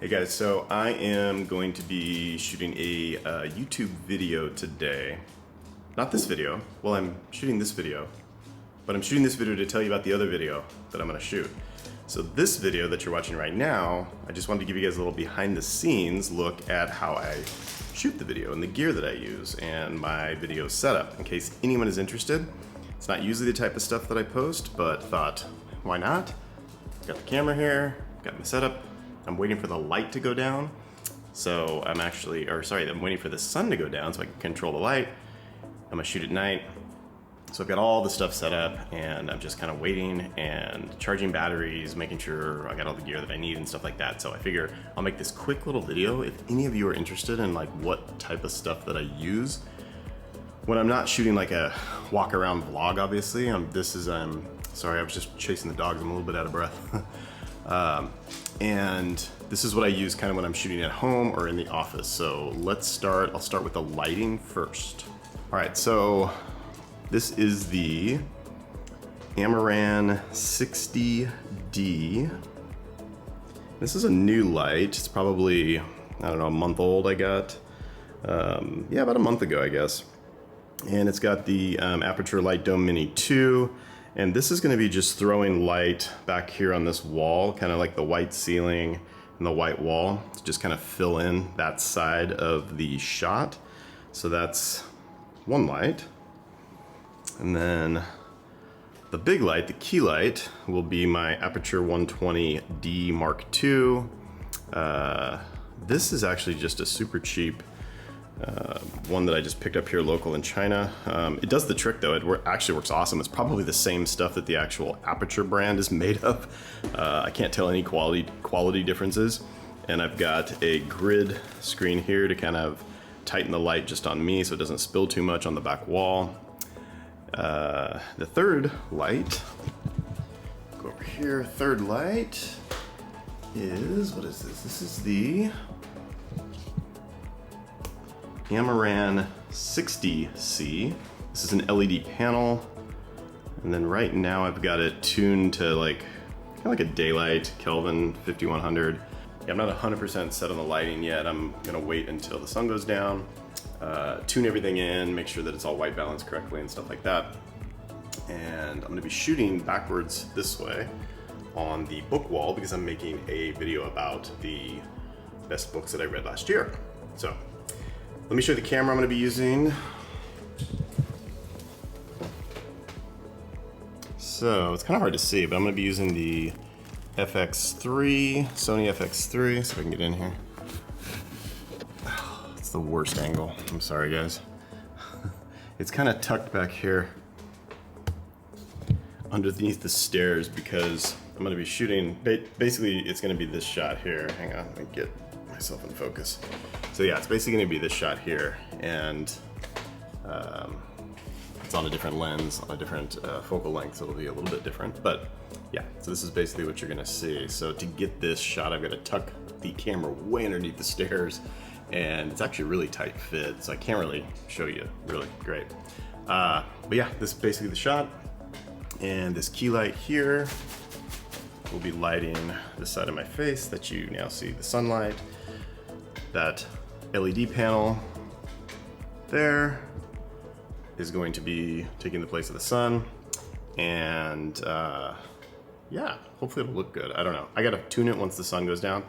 Hey guys, so I am going to be shooting a YouTube video today. Not this video, well I'm shooting this video, but I'm shooting this video to tell you about the other video that I'm gonna shoot. So this video that you're watching right now, I just wanted to give you guys a little behind the scenes look at how I shoot the video and the gear that I use and my video setup in case anyone is interested. It's not usually the type of stuff that I post, but thought, why not? Got the camera here, got my setup. I'm waiting for the light to go down. So I'm waiting for the sun to go down so I can control the light. I'm gonna shoot at night. So I've got all the stuff set up and I'm just kind of waiting and charging batteries, making sure I got all the gear that I need and stuff like that. So I figure I'll make this quick little video. If any of you are interested in like what type of stuff that I use, when I'm not shooting like a walk around vlog, obviously, sorry, I was just chasing the dogs. I'm a little bit out of breath. And this is what I use kind of when I'm shooting at home or in the office. So let's start. I'll start with the lighting first. All right, so this is the Amaran 60D. This is a new light. It's probably, I don't know, a month old I got. Yeah, about a month ago, I guess. And it's got the Aperture Light Dome Mini 2. And this is gonna be just throwing light back here on this wall, kind of like the white ceiling and the white wall, to just kind of fill in that side of the shot. So that's one light. And then the big light, the key light, will be my Aperture 120D Mark II. This is actually just a super cheap one that I just picked up here local in China. It does the trick though, it actually works awesome. It's probably the same stuff that the actual Aperture brand is made of. I can't tell any quality differences. And I've got a grid screen here to kind of tighten the light just on me so it doesn't spill too much on the back wall. The third light, go over here, third light is, what is this? This is the Amaran 60C. This is an LED panel. And then right now I've got it tuned to kind of like a daylight, Kelvin 5100. Yeah, I'm not 100% set on the lighting yet. I'm gonna wait until the sun goes down, tune everything in, make sure that it's all white balanced correctly and stuff like that. And I'm gonna be shooting backwards this way on the book wall because I'm making a video about the best books that I read last year. So let me show you the camera I'm gonna be using. So it's kind of hard to see, but I'm gonna be using the FX3, Sony FX3, so if I can get in here. It's the worst angle, I'm sorry guys. It's kind of tucked back here underneath the stairs because I'm gonna be shooting, basically it's gonna be this shot here. Hang on, let me get myself in focus. So yeah, it's basically gonna be this shot here, and it's on a different lens, on a different focal length, so it'll be a little bit different, but yeah, so this is basically what you're gonna see. So to get this shot, I've gotta tuck the camera way underneath the stairs, and it's actually a really tight fit, so I can't really show you really great. But yeah, this is basically the shot, and this key light here will be lighting the side of my face that you now see the sunlight. That LED panel there is going to be taking the place of the sun, and yeah, hopefully it'll look good. I don't know. I gotta tune it once the sun goes down.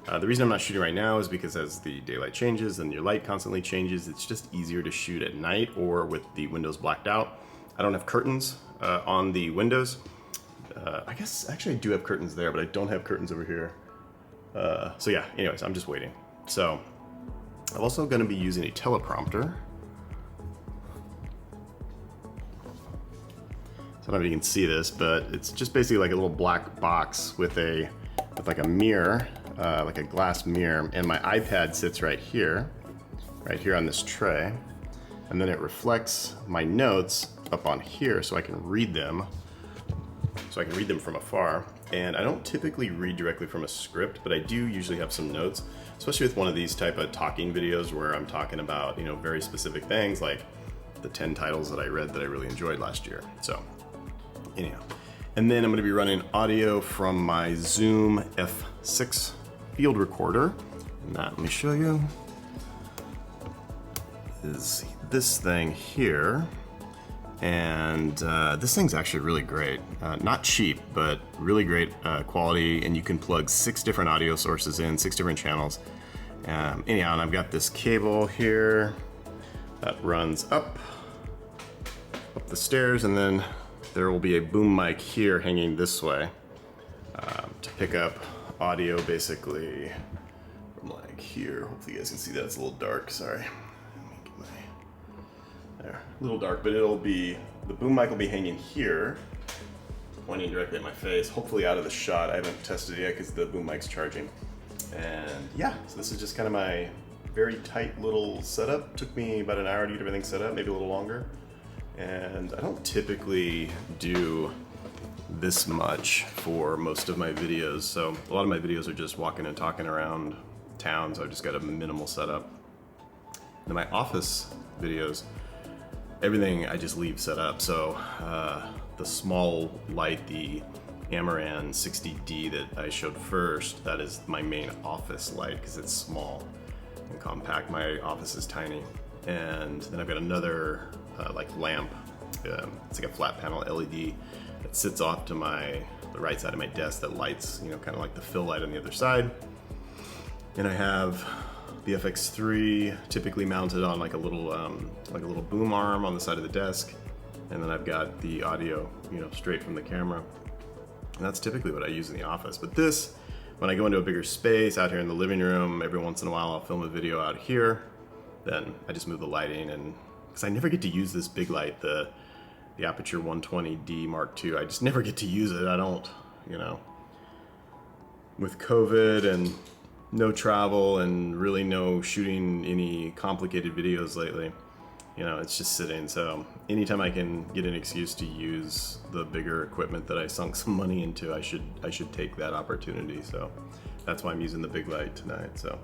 The reason I'm not shooting right now is because as the daylight changes and your light constantly changes, it's just easier to shoot at night or with the windows blacked out. I don't have curtains on the windows. I guess actually I do have curtains there, but I don't have curtains over here. So yeah, anyways, I'm just waiting. So I'm also going to be using a teleprompter. So I don't know if you can see this, but it's just basically like a little black box with like a mirror, like a glass mirror, and my iPad sits right here on this tray, and then it reflects my notes up on here so I can read them. So I can read them from afar. And I don't typically read directly from a script, but I do usually have some notes, especially with one of these type of talking videos where I'm talking about, you know, very specific things like the 10 titles that I read that I really enjoyed last year. So anyhow, and then I'm going to be running audio from my Zoom F6 field recorder. And that, let me show you, is this thing here. And this thing's actually really great. Not cheap, but really great quality, and you can plug 6 different audio sources in, 6 different channels. Anyhow, and I've got this cable here that runs up the stairs, and then there will be a boom mic here hanging this way to pick up audio basically from like here. Hopefully you guys can see that. It's a little dark, sorry. There, a little dark, but it'll be, the boom mic will be hanging here, pointing directly at my face, hopefully out of the shot. I haven't tested it yet because the boom mic's charging. And yeah, so this is just kind of my very tight little setup. Took me about an hour to get everything set up, maybe a little longer. And I don't typically do this much for most of my videos. So a lot of my videos are just walking and talking around town, so I've just got a minimal setup. In my office videos, everything I just leave set up. So the small light, the Amaran 60D that I showed first, that is my main office light because it's small and compact. My office is tiny. And then I've got another like lamp. It's like a flat panel LED that sits off to the right side of my desk that lights, you know, kind of like the fill light on the other side. And I have the FX3 typically mounted on like a little boom arm on the side of the desk, and then I've got the audio, you know, straight from the camera. And that's typically what I use in the office. But this, when I go into a bigger space out here in the living room, every once in a while I'll film a video out here. Then I just move the lighting, and because I never get to use this big light, the Aperture 120D Mark II, I just never get to use it. I don't, you know, with COVID and no travel and really no shooting any complicated videos lately, you know, it's just sitting. So anytime I can get an excuse to use the bigger equipment that I sunk some money into, I should take that opportunity. So that's why I'm using the big light tonight. So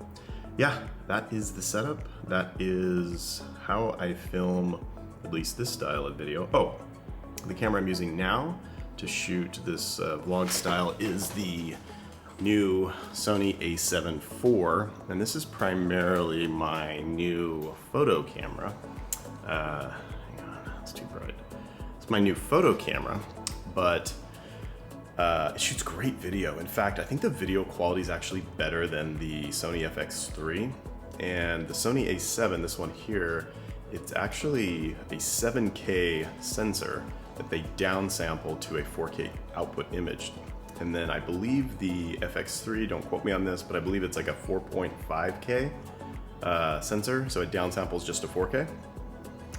yeah, that is the setup. That is how I film at least this style of video. Oh, the camera I'm using now to shoot this vlog style is the new Sony A74, and this is primarily my new photo camera. Hang on, it's too bright. It's my new photo camera, but it shoots great video. In fact, I think the video quality is actually better than the Sony FX3. And the Sony A7, this one here, it's actually a 7K sensor that they downsample to a 4K output image. And then I believe the FX3, don't quote me on this, but I believe it's like a 4.5K sensor, so it downsamples just to 4K,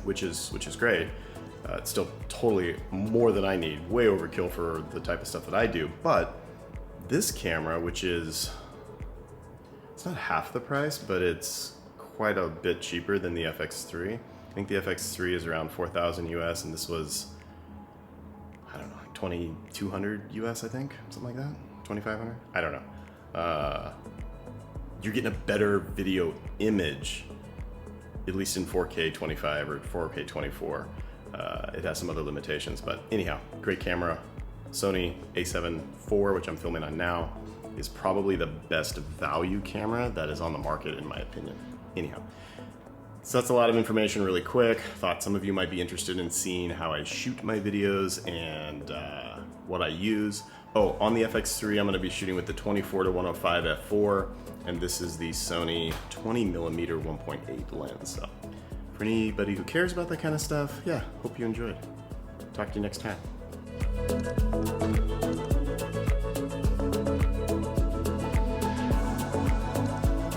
which is great. It's still totally more than I need, way overkill for the type of stuff that I do. But this camera, which is, it's not half the price, but it's quite a bit cheaper than the FX3. I think the FX3 is around 4,000 US, and this was, I don't know, 2,200 US, I think, something like that, 2,500, I don't know. You're getting a better video image, at least in 4K 25 or 4K 24. It has some other limitations, but anyhow, great camera. Sony A7 IV, which I'm filming on now, is probably the best value camera that is on the market, in my opinion. Anyhow, so that's a lot of information really quick. Thought some of you might be interested in seeing how I shoot my videos and what I use. Oh, on the FX3, I'm going to be shooting with the 24-105 f4, and this is the Sony 20mm 1.8 lens. So for anybody who cares about that kind of stuff, yeah, hope you enjoyed. Talk to you next time.